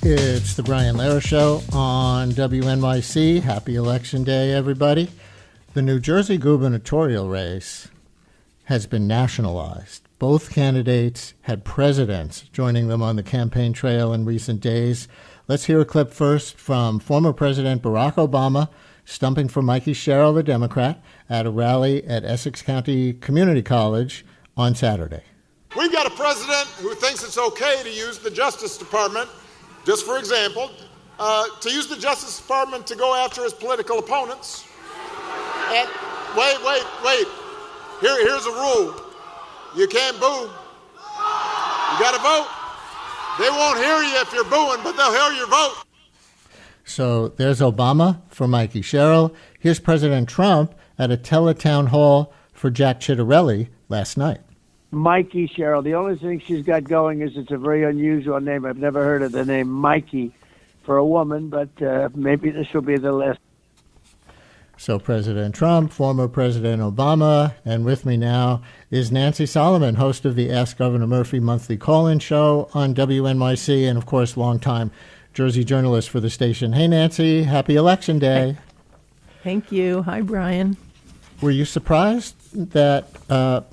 It's the Brian Lehrer Show on WNYC. Happy Election Day, everybody. The New Jersey gubernatorial race has been nationalized. Both candidates had presidents joining them on the campaign trail in recent days. Let's hear a clip first from former President Barack Obama stumping for Mikey Sherrill, the Democrat, at a rally at Essex County Community College on Saturday. We've got a president who thinks it's okay to use the Justice Department, just for example, to use the Justice Department to go after his political opponents. And wait. Here's a rule. You can't boo. You got to vote. They won't hear you if you're booing, but they'll hear your vote. So there's Obama for Mikey Sherrill. Here's President Trump at a teletown hall for Jack Ciattarelli last night. Mikey Sherrill. The only thing she's got going is it's a very unusual name. I've never heard of the name Mikey for a woman, but maybe this will be the last. So President Trump, former President Obama, and with me now is Nancy Solomon, host of the Ask Governor Murphy monthly call-in show on WNYC, and of course, longtime Jersey journalist for the station. Hey, Nancy, happy Election Day. Thank you. Hi, Brian. Were you surprised that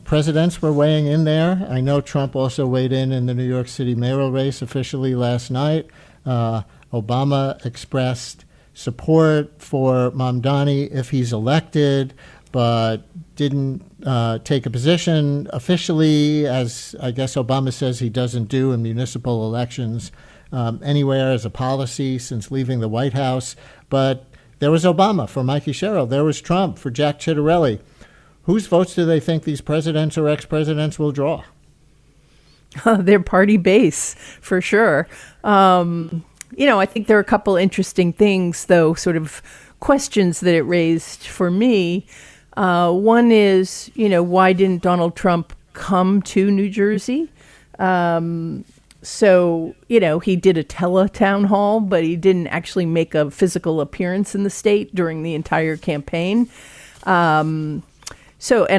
presidents were weighing in there? I know Trump also weighed in the New York City mayoral race officially last night. Obama expressed support for Mamdani if he's elected, but didn't take a position officially, as I guess Obama says he doesn't do in municipal elections anywhere as a policy since leaving the White House. But there was Obama for Mikey Sherrill. There was Trump for Jack Ciattarelli. Whose votes do they think these presidents or ex-presidents will draw? Their party base, for sure. I think there are a couple interesting things, though, sort of questions that it raised for me. One is, why didn't Donald Trump come to New Jersey? So, he did a teletown hall, but he didn't actually make a physical appearance in the state during the entire campaign. And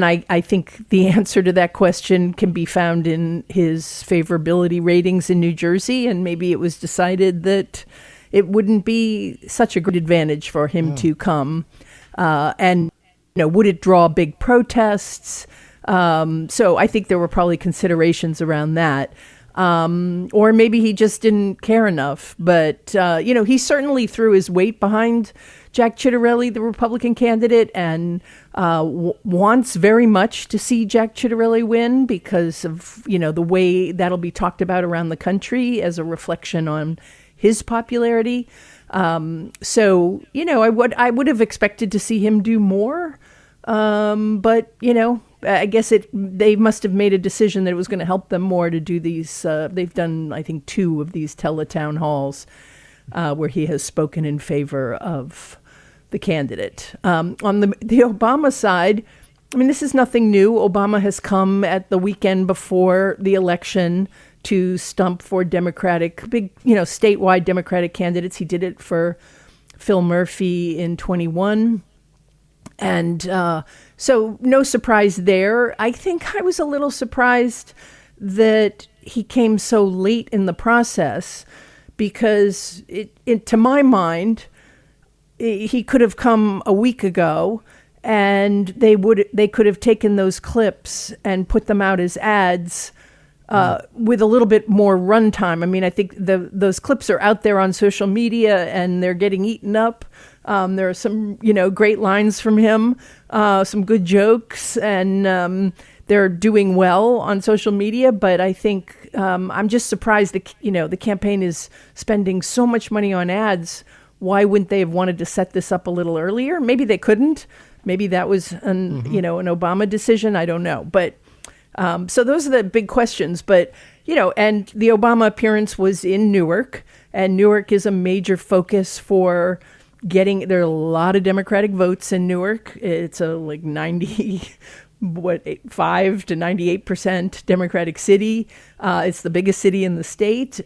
I think the answer to that question can be found in his favorability ratings in New Jersey, and maybe it was decided that it wouldn't be such a great advantage for him to come. Would it draw big protests? So I think there were probably considerations around that. Or maybe he just didn't care enough. But, he certainly threw his weight behind Jack Ciattarelli, the Republican candidate, and wants very much to see Jack Ciattarelli win because of, the way that'll be talked about around the country as a reflection on his popularity. I would have expected to see him do more. But, I guess they must have made a decision that it was going to help them more to do these. They've done, I think, 2 of these teletown halls where he has spoken in favor of the candidate. On the Obama side, this is nothing new. Obama has come at the weekend before the election to stump for statewide Democratic candidates. He did it for Phil Murphy in 21. And so no surprise there. I think I was a little surprised that he came so late in the process because to my mind, he could have come a week ago and they could have taken those clips and put them out as ads with a little bit more runtime. I think those clips are out there on social media and they're getting eaten up. There are some, great lines from him, some good jokes, and they're doing well on social media. But I think I'm just surprised that, the campaign is spending so much money on ads. Why wouldn't they have wanted to set this up a little earlier? Maybe they couldn't. Maybe that was an Obama decision. I don't know. But so those are the big questions. But, and the Obama appearance was in Newark, and Newark is a major focus for there are a lot of Democratic votes in Newark. It's a 5 to 98% Democratic city. It's the biggest city in the state.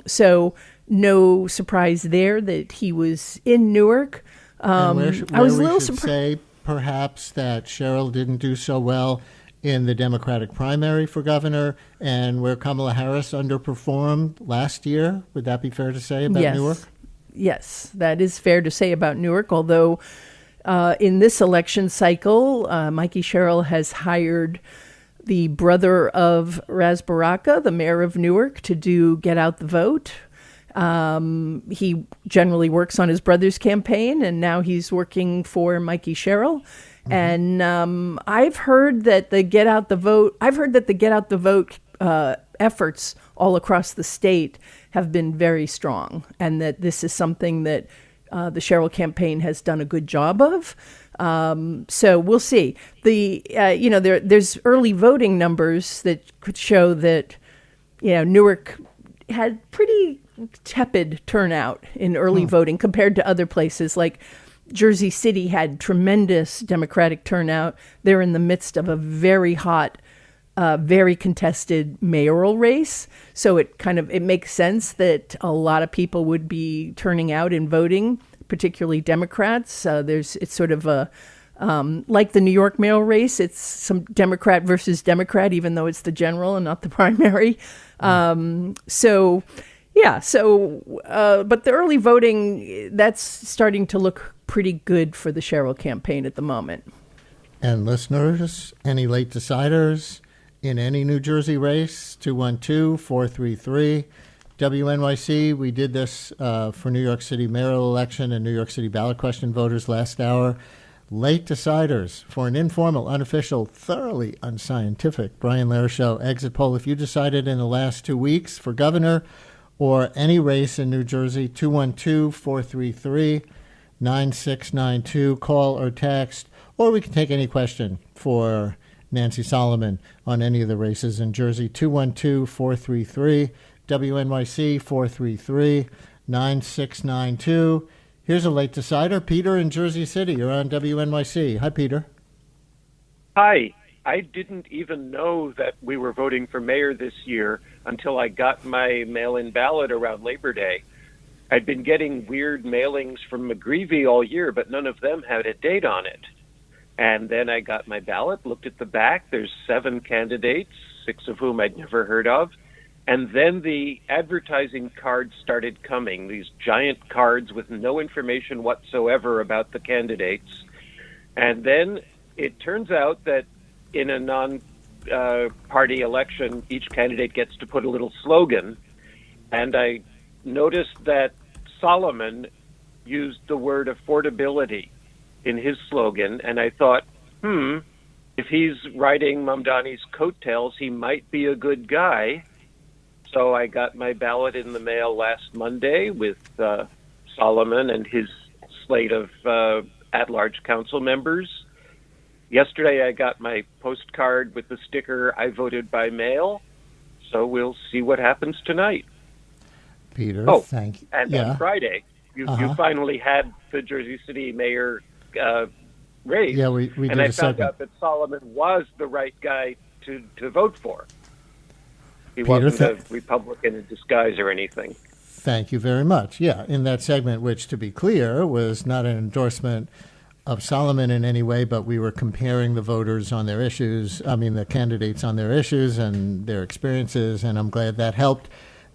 So no surprise there that he was in Newark. And I was a we little should surprised. say perhaps that Cheryl didn't do so well in the Democratic primary for governor, and where Kamala Harris underperformed last year. Would that be fair to say about Newark? Yes, that is fair to say about Newark, although in this election cycle, Mikey Sherrill has hired the brother of Ras Baraka, the mayor of Newark, to do Get Out the Vote. He generally works on his brother's campaign, and now he's working for Mikey Sherrill. And I've heard that the Get Out the Vote efforts all across the state have been very strong, and that this is something that the Sherrill campaign has done a good job of. So we'll see. There's early voting numbers that could show that Newark had pretty tepid turnout in early voting compared to other places. Like Jersey City had tremendous Democratic turnout. They're in the midst of a very hot, very contested mayoral race. So it makes sense that a lot of people would be turning out and voting, particularly Democrats. It's sort of like the New York mayoral race. It's some Democrat versus Democrat, even though it's the general and not the primary. But the early voting, that's starting to look pretty good for the Sherrill campaign at the moment. And listeners, any late deciders in any New Jersey race, 212-433. WNYC, we did this for New York City mayoral election and New York City ballot question voters last hour. Late deciders for an informal, unofficial, thoroughly unscientific Brian Lehrer Show exit poll. If you decided in the last 2 weeks for governor or any race in New Jersey, 212-433-9692. Call or text, or we can take any question for Nancy Solomon on any of the races in Jersey, 212-433, WNYC 433-9692. Here's a late decider. Peter in Jersey City. You're on WNYC. Hi, Peter. Hi. I didn't even know that we were voting for mayor this year until I got my mail-in ballot around Labor Day. I'd been getting weird mailings from McGreevy all year, but none of them had a date on it. And then I got my ballot, looked at the back. There's 7 candidates, 6 of whom I'd never heard of. And then the advertising cards started coming, these giant cards with no information whatsoever about the candidates. And then it turns out that in a non-party election, each candidate gets to put a little slogan. And I noticed that Solomon used the word affordability in his slogan. And I thought, if he's riding Mamdani's coattails, he might be a good guy. So I got my ballot in the mail last Monday with Solomon and his slate of at-large council members. Yesterday I got my postcard with the sticker, "I voted by mail." So we'll see what happens tonight. Peter, thank you. And on Friday, you finally had the Jersey City mayor race. Yeah, we did and I a found segment. out that Solomon was the right guy to vote for. He Peter, wasn't a Republican in disguise or anything. Thank you very much. Yeah, in that segment, which, to be clear, was not an endorsement of Solomon in any way, but we were comparing the voters on their issues, the candidates on their issues and their experiences, and I'm glad that helped.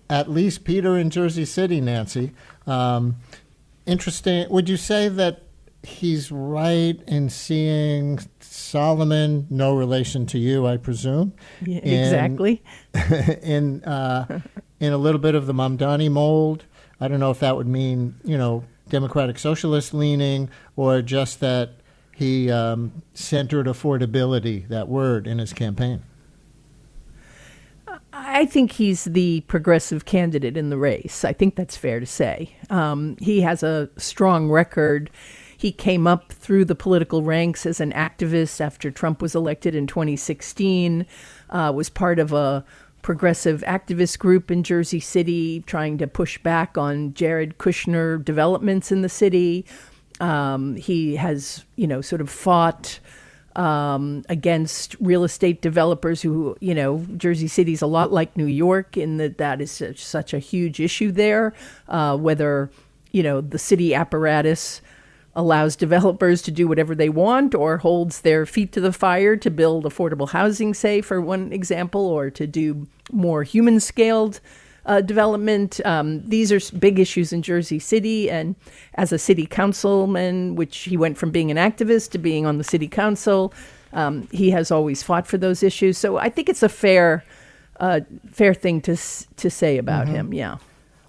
At least Peter in Jersey City, Nancy. Interesting. Would you say that he's right in seeing Solomon, no relation to you, I presume? Yeah, exactly. In a little bit of the Mamdani mold? I don't know if that would mean, Democratic Socialist leaning, or just that he centered affordability, that word, in his campaign. I think he's the progressive candidate in the race. I think that's fair to say. He has a strong record. He came up through the political ranks as an activist after Trump was elected in 2016, was part of a progressive activist group in Jersey City trying to push back on Jared Kushner developments in the city. He has, sort of fought against real estate developers who, Jersey City's a lot like New York in that is such a huge issue there, whether, the city apparatus allows developers to do whatever they want or holds their feet to the fire to build affordable housing, say, for one example, or to do more human-scaled development. These are big issues in Jersey City. And as a city councilman, which he went from being an activist to being on the city council, he has always fought for those issues. So I think it's a fair thing to say about him. Yeah.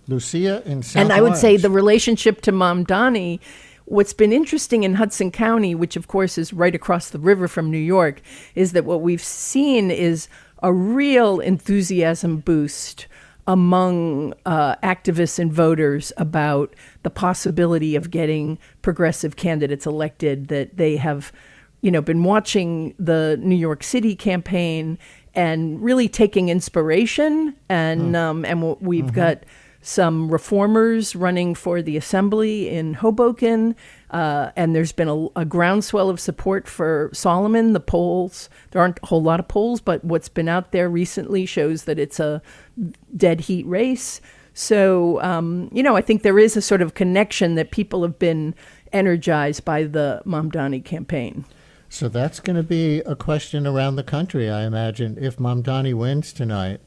Lucia in South And I would say Orange. the relationship to Mamdani, what's been interesting in Hudson County, which of course is right across the river from New York, is that what we've seen is a real enthusiasm boost among activists and voters about the possibility of getting progressive candidates elected, that they have, been watching the New York City campaign and really taking inspiration. And we've got some reformers running for the assembly in Hoboken, and there's been a groundswell of support for Solomon. The polls, there aren't a whole lot of polls, but what's been out there recently shows that it's a dead heat race. So, I think there is a sort of connection that people have been energized by the Mamdani campaign. So that's going to be a question around the country, I imagine, if Mamdani wins tonight.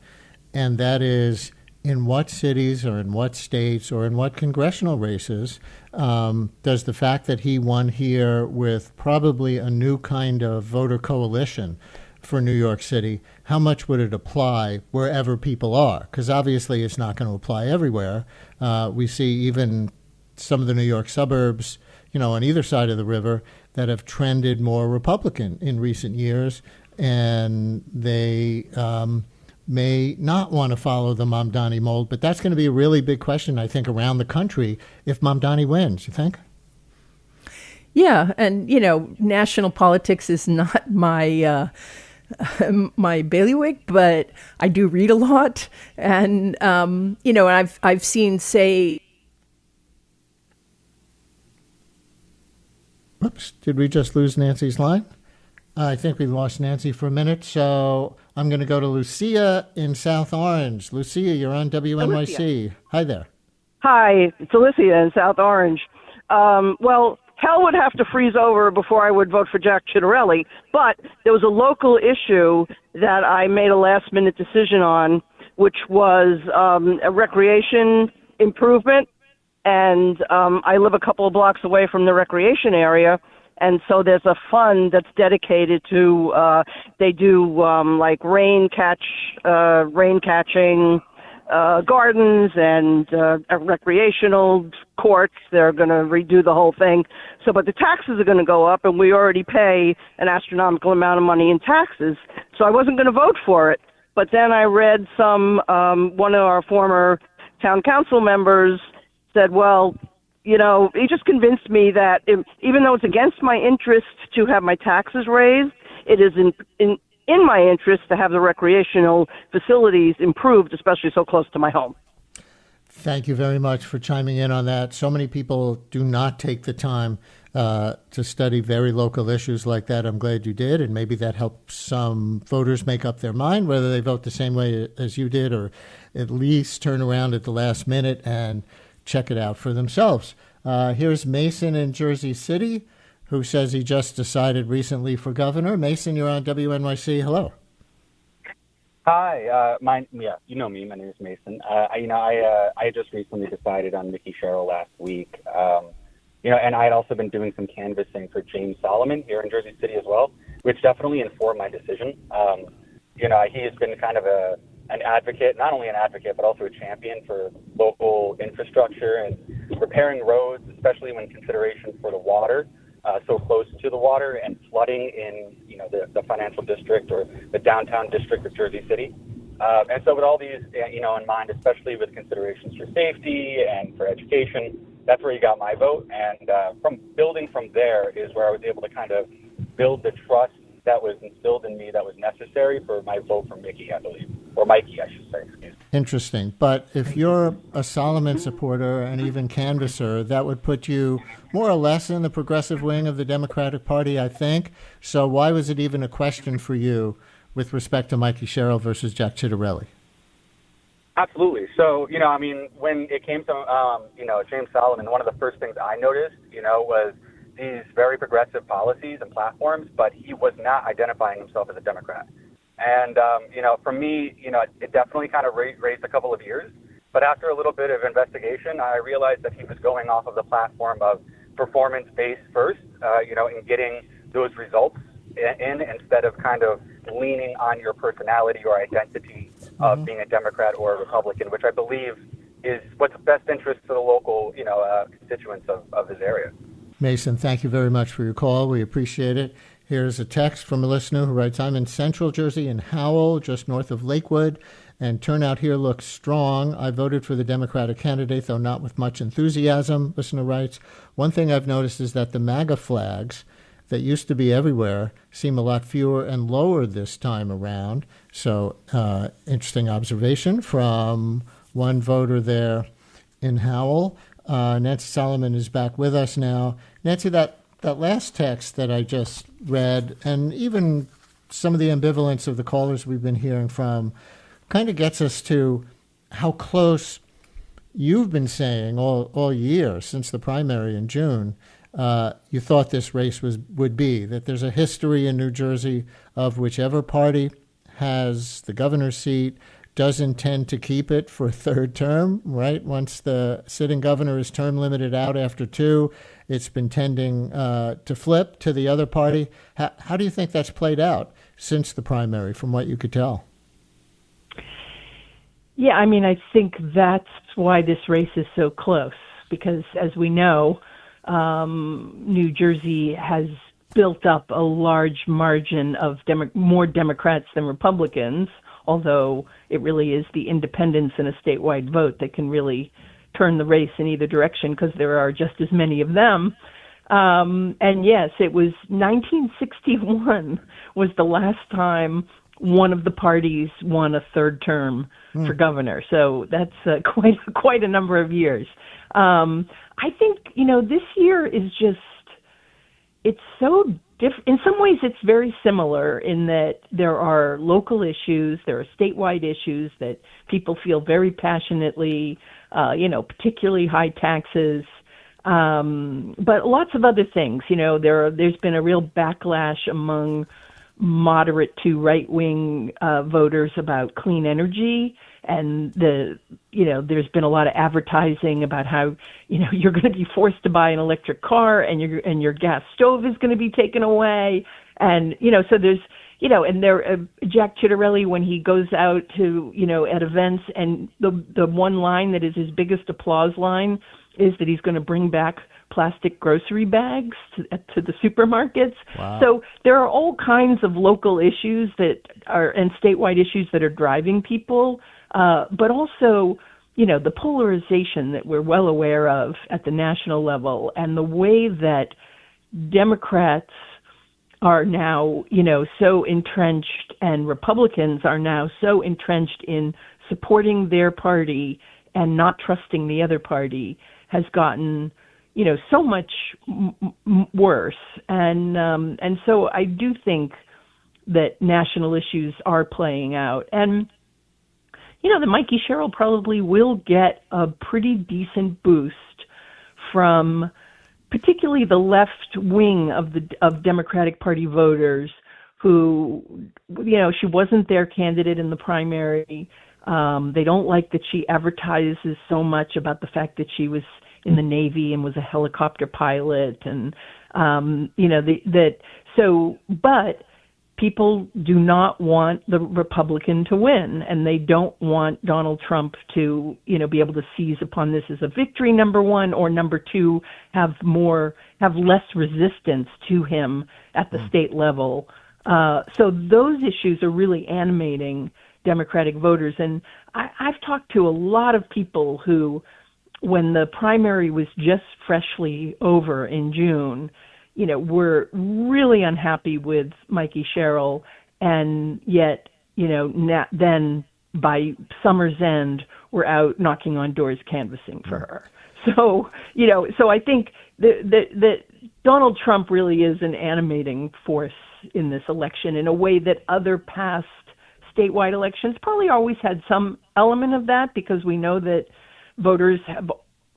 And that is, in what cities or in what states or in what congressional races does the fact that he won here with probably a new kind of voter coalition for New York City, how much would it apply wherever people are? Because obviously it's not going to apply everywhere. We see even some of the New York suburbs, on either side of the river that have trended more Republican in recent years, and they may not want to follow the Mamdani mold. But that's going to be a really big question, I think, around the country if Mamdani wins, you think? Yeah, and, national politics is not my my bailiwick, but I do read a lot. And, I've seen, say... Whoops, did we just lose Nancy's line? I think we lost Nancy for a minute, so I'm going to go to Lucia in South Orange. Lucia, you're on WNYC. Alicia. Hi there. Hi, it's Alicia in South Orange. Well, hell would have to freeze over before I would vote for Jack Ciattarelli, but there was a local issue that I made a last-minute decision on, which was a recreation improvement, and I live a couple of blocks away from the recreation area, and so there's a fund that's dedicated to, they do like rain catching gardens and recreational courts. They're going to redo the whole thing. So, but the taxes are going to go up, and we already pay an astronomical amount of money in taxes. So I wasn't going to vote for it. But then I read one of our former town council members said, well, he just convinced me that even though it's against my interest to have my taxes raised, it is in my interest to have the recreational facilities improved, especially so close to my home. Thank you very much for chiming in on that. So many people do not take the time to study very local issues like that. I'm glad you did, and maybe that helps some voters make up their mind, whether they vote the same way as you did or at least turn around at the last minute and check it out for themselves. Here's Mason in Jersey City, who says he just decided recently for governor. Mason, you're on WNYC. Hello. Hi, you know me. My name is Mason. I just recently decided on Mickey Sherrill last week. And I had also been doing some canvassing for James Solomon here in Jersey City as well, which definitely informed my decision. He has been kind of an advocate, not only an advocate, but also a champion for local infrastructure and repairing roads, especially when consideration for the water, so close to the water, and flooding in, the financial district or the downtown district of Jersey City. And so with all these, in mind, especially with considerations for safety and for education, that's where he got my vote. And from there is where I was able to kind of build the trust that was instilled in me that was necessary for my vote for Mickey, I believe. Or Mikey, I should say. Excuse me. Interesting. But if you're a Solomon supporter and even canvasser, that would put you more or less in the progressive wing of the Democratic Party, I think. So why was it even a question for you with respect to Mikey Sherrill versus Jack Ciattarelli? Absolutely. So, when it came to, James Solomon, one of the first things I noticed, was these very progressive policies and platforms, but he was not identifying himself as a Democrat. And, for me, it definitely kind of raised a couple of years. But after a little bit of investigation, I realized that he was going off of the platform of performance-based first, and getting those results in instead of kind of leaning on your personality or identity of being a Democrat or a Republican, which I believe is what's best interest to the local, constituents of his area. Mason, thank you very much for your call. We appreciate it. Here's a text from a listener who writes, I'm in Central Jersey in Howell, just north of Lakewood, and turnout here looks strong. I voted for the Democratic candidate, though not with much enthusiasm, listener writes. One thing I've noticed is that the MAGA flags that used to be everywhere seem a lot fewer and lower this time around. So interesting observation from one voter there in Howell. Nancy Solomon is back with us now. Nancy, that last text that I just read, and even some of the ambivalence of the callers we've been hearing from, kind of gets us to how close you've been saying all year since the primary in June. You thought this race would be, that there's a history in New Jersey of whichever party has the governor's seat does intend to keep it for a third term, right? Once the sitting governor is term limited out after 2, it's been tending to flip to the other party. How do you think that's played out since the primary, from what you could tell? Yeah, I think that's why this race is so close, because as we know, New Jersey has built up a large margin of more Democrats than Republicans, although it really is the independents in a statewide vote that can really turn the race in either direction, because there are just as many of them. And yes, it was 1961 was the last time one of the parties won a third term for governor. So that's quite a number of years. I think, this year is just, it's so different. In some ways, it's very similar in that there are local issues, there are statewide issues that people feel very passionately, particularly high taxes, but lots of other things. There's been a real backlash among moderate to right-wing voters about clean energy, and there's been a lot of advertising about how you're going to be forced to buy an electric car, and your gas stove is going to be taken away, and so there's and Jack Ciattarelli, when he goes out to at events, and the one line that is his biggest applause line is that he's going to bring back plastic grocery bags to the supermarkets. Wow. So there are all kinds of local issues and statewide issues that are driving people, but also, the polarization that we're well aware of at the national level, and the way that Democrats are now, so entrenched, and Republicans are now so entrenched in supporting their party and not trusting the other party, has gotten so much worse. And so I do think that national issues are playing out. And, the Mikey Sherrill probably will get a pretty decent boost from particularly the left wing of Democratic Party voters who, she wasn't their candidate in the primary. They don't like that she advertises so much about the fact that she was in the Navy and was a helicopter pilot, and but people do not want the Republican to win, and they don't want Donald Trump to be able to seize upon this as a victory, number one, or number two, have less resistance to him at the state level. So those issues are really animating Democratic voters, and I've talked to a lot of people who, when the primary was just freshly over in June, were really unhappy with Mikey Sherrill, and yet, then by summer's end, we're out knocking on doors canvassing for her. So, so I think that Donald Trump really is an animating force in this election in a way that other past statewide elections probably always had some element of that, because we know that voters have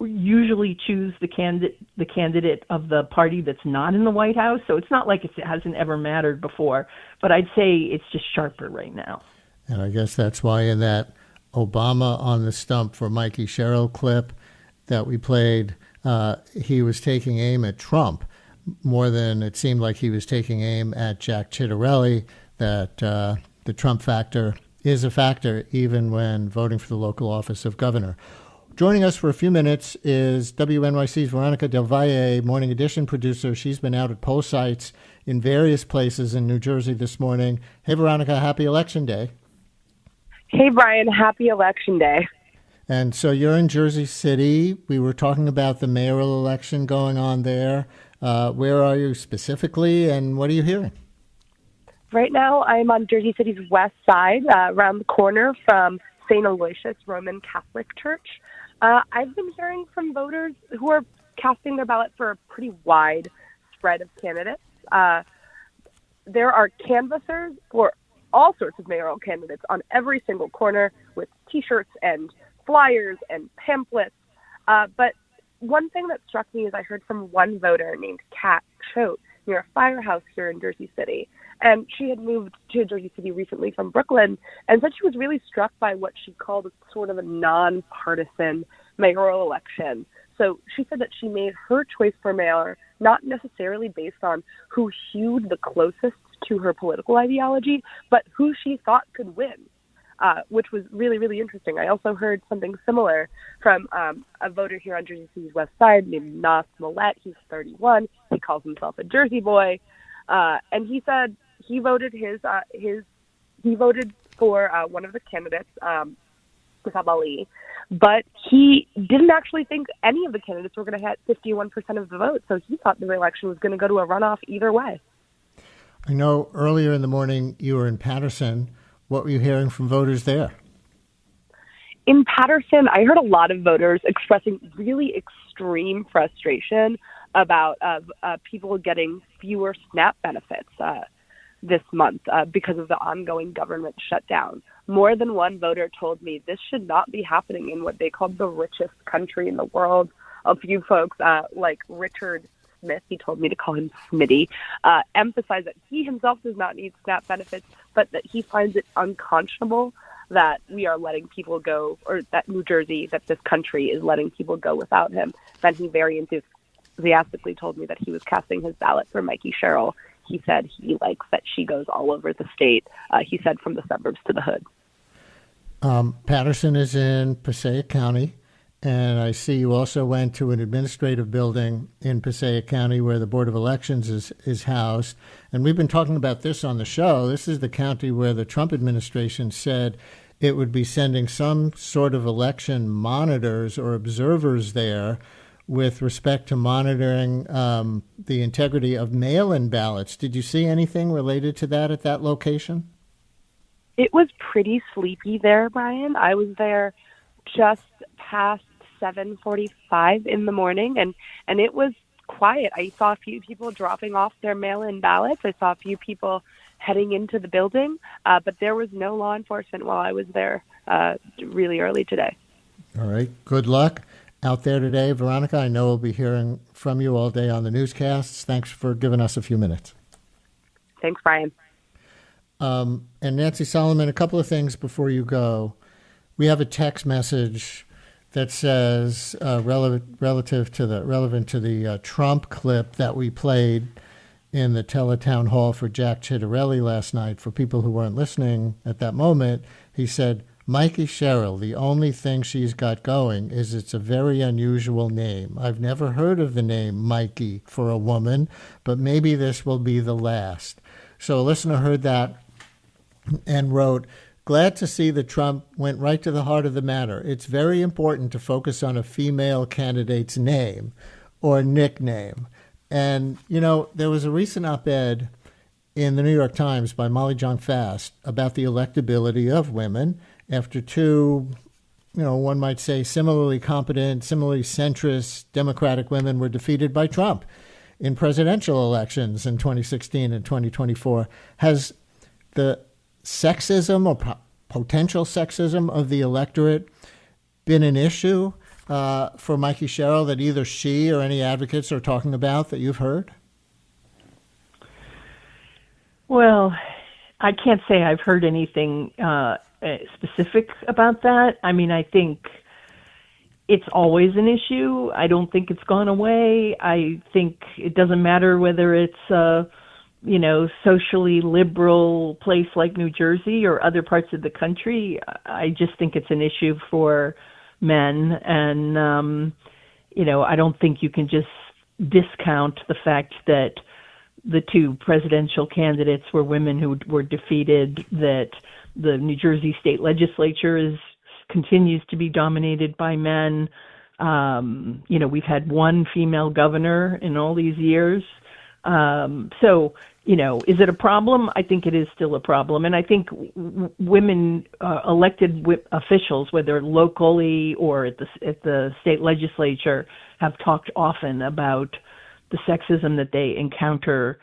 usually choose the candidate of the party that's not in the White House. So it's not like it hasn't ever mattered before, but I'd say it's just sharper right now. And I guess that's why in that Obama on the stump for Mikey Sherrill clip that we played, he was taking aim at Trump more than it seemed like he was taking aim at Jack Ciattarelli, that the Trump factor is a factor even when voting for the local office of governor. Joining us for a few minutes is WNYC's Veronica Del Valle, Morning Edition producer. She's been out at poll sites in various places in New Jersey this morning. Hey, Veronica, happy Election Day. Hey, Brian, happy Election Day. And so you're in Jersey City. We were talking about the mayoral election going on there. Where are you specifically, and what are you hearing? Right now, I'm on Jersey City's west side, around the corner from St. Aloysius Roman Catholic Church. I've been hearing from voters who are casting their ballot for a pretty wide spread of candidates. There are canvassers for all sorts of mayoral candidates on every single corner with T-shirts and flyers and pamphlets. But one thing that struck me is I heard from one voter named Kat Choate near a firehouse here in Jersey City. And she had moved to Jersey City recently from Brooklyn and said she was really struck by what she called sort of a nonpartisan mayoral election. So she said that she made her choice for mayor not necessarily based on who hewed the closest to her political ideology, but who she thought could win, which was really, really interesting. I also heard something similar from a voter here on Jersey City's west side named Nas Millette. He's 31. He calls himself a Jersey boy. And he said he voted he voted for one of the candidates, Musab Ali, but he didn't actually think any of the candidates were going to hit 51% of the vote. So he thought the election was going to go to a runoff either way. I know earlier in the morning you were in Paterson. What were you hearing from voters there? In Paterson, I heard a lot of voters expressing really extreme frustration about people getting fewer SNAP benefits this month because of the ongoing government shutdown. More than one voter told me this should not be happening in what they called the richest country in the world. A few folks like Richard Smith, he told me to call him Smitty, emphasized that he himself does not need SNAP benefits, but that he finds it unconscionable that we are letting people go, or that New Jersey, that this country is letting people go without him. Then he very enthusiastically told me that he was casting his ballot for Mikey Sherrill. He said he likes that she goes all over the state. He said from the suburbs to the hood. Paterson is in Passaic County. And I see you also went to an administrative building in Passaic County where the Board of Elections is housed. And we've been talking about this on the show. This is the county where the Trump administration said it would be sending some sort of election monitors or observers there with respect to monitoring the integrity of mail-in ballots. Did you see anything related to that at that location? It was pretty sleepy there, Brian. I was there just past 7:45 in the morning, and it was quiet. I saw a few people dropping off their mail-in ballots. I saw a few people heading into the building, but there was no law enforcement while I was there really early today. All right. Good luck out there today. Veronica, I know we'll be hearing from you all day on the newscasts. Thanks for giving us a few minutes. Thanks, Brian. And Nancy Solomon, a couple of things before you go. We have a text message that says relevant to the Trump clip that we played in the teletown hall for Jack Ciattarelli last night. For people who weren't listening at that moment, he said, Mikey Sherrill, the only thing she's got going is it's a very unusual name. I've never heard of the name Mikey for a woman, but maybe this will be the last. So a listener heard that and wrote, glad to see that Trump went right to the heart of the matter. It's very important to focus on a female candidate's name or nickname. And, you know, there was a recent op-ed in the New York Times by Molly Jong-Fast about the electability of women after two, you know, one might say similarly competent, similarly centrist Democratic women were defeated by Trump in presidential elections in 2016 and 2024. Has the sexism or potential sexism of the electorate been an issue for Mikey Sherrill that either she or any advocates are talking about that you've heard? Well, I can't say I've heard anything specific about that. I mean, I think it's always an issue. I don't think it's gone away. I think it doesn't matter whether it's socially liberal place like New Jersey or other parts of the country. I just think it's an issue for men, and I don't think you can just discount the fact that the two presidential candidates were women who were defeated, that the New Jersey state legislature continues to be dominated by men. We've had one female governor in all these years. Is it a problem? I think it is still a problem. And I think women elected officials, whether locally or at the state legislature, have talked often about the sexism that they encounter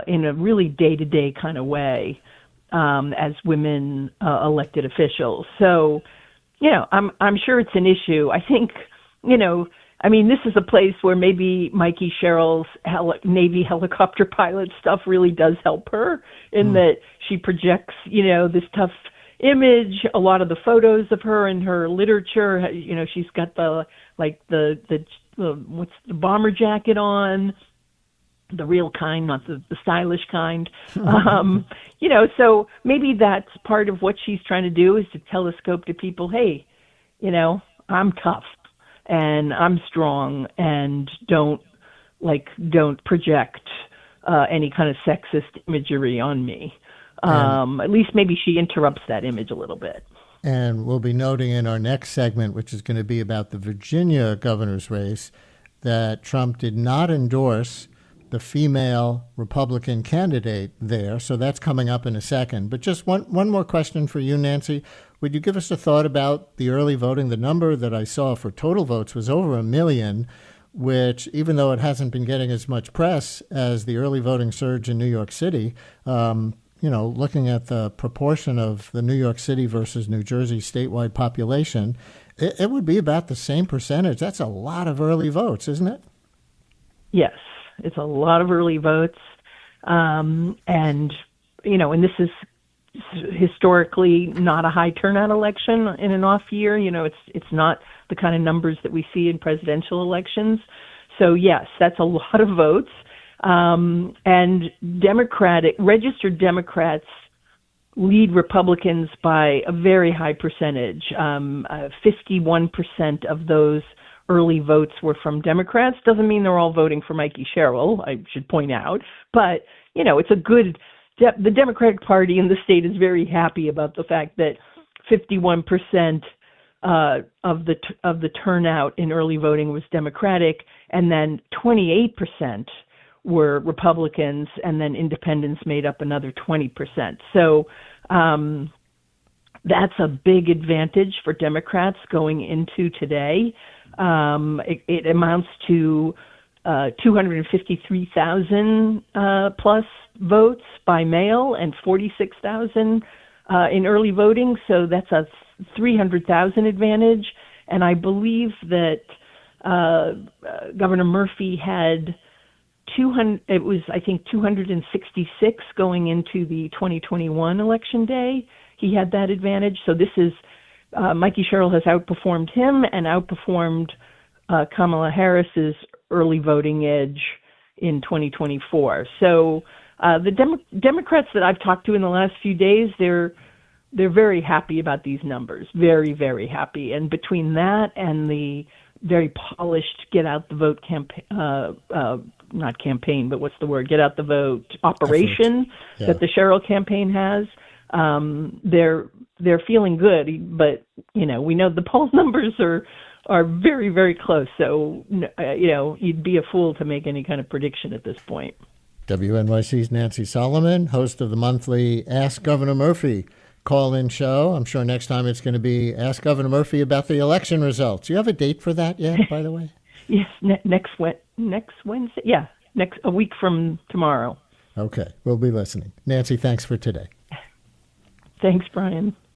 in a really day-to-day kind of way as women elected officials. So, I'm sure it's an issue. I think, this is a place where maybe Mikey Sherrill's Navy helicopter pilot stuff really does help her in that she projects, this tough image. A lot of the photos of her in her literature, she's got the what's the bomber jacket on, the real kind, not the stylish kind. So maybe that's part of what she's trying to do, is to telescope to people, hey, I'm tough and I'm strong, and don't project any kind of sexist imagery on me. At least maybe she interrupts that image a little bit. And we'll be noting in our next segment, which is going to be about the Virginia governor's race, that Trump did not endorse the female Republican candidate there. So that's coming up in a second. But just one more question for you, Nancy. Would you give us a thought about the early voting? The number that I saw for total votes was over 1 million, which, even though it hasn't been getting as much press as the early voting surge in New York City, looking at the proportion of the New York City versus New Jersey statewide population, it would be about the same percentage. That's a lot of early votes, isn't it? Yes, it's a lot of early votes. And this is historically not a high turnout election in an off year. It's not the kind of numbers that we see in presidential elections. So yes, that's a lot of votes. And registered Democrats lead Republicans by a very high percentage. 51% of those early votes were from Democrats. Doesn't mean they're all voting for Mikey Sherrill, I should point out. But, it's a good... The Democratic Party in the state is very happy about the fact that 51% of the turnout in early voting was Democratic, and then 28% were Republicans, and then independents made up another 20%. So that's a big advantage for Democrats going into today. It amounts to 253,000 plus votes by mail and 46,000 in early voting. So that's a 300,000 advantage. And I believe that Governor Murphy had 266 going into the 2021 election day. He had that advantage. So this is, Mikey Sherrill has outperformed him and outperformed Kamala Harris's early voting edge in 2024. So the Democrats that I've talked to in the last few days, they're very happy about these numbers, very, very happy. And between that and the very polished get out the vote campaign, not campaign, but what's the word? Get out the vote operation that the Sherrill campaign has. They're feeling good, but we know the poll numbers are very, very close. So you'd be a fool to make any kind of prediction at this point. WNYC's Nancy Solomon, host of the monthly Ask Governor Murphy call-in show. I'm sure next time it's going to be Ask Governor Murphy about the election results. Do you have a date for that yet, by the way? Yes, next Wednesday. Yeah, a week from tomorrow. Okay, we'll be listening. Nancy, thanks for today. Thanks, Brian.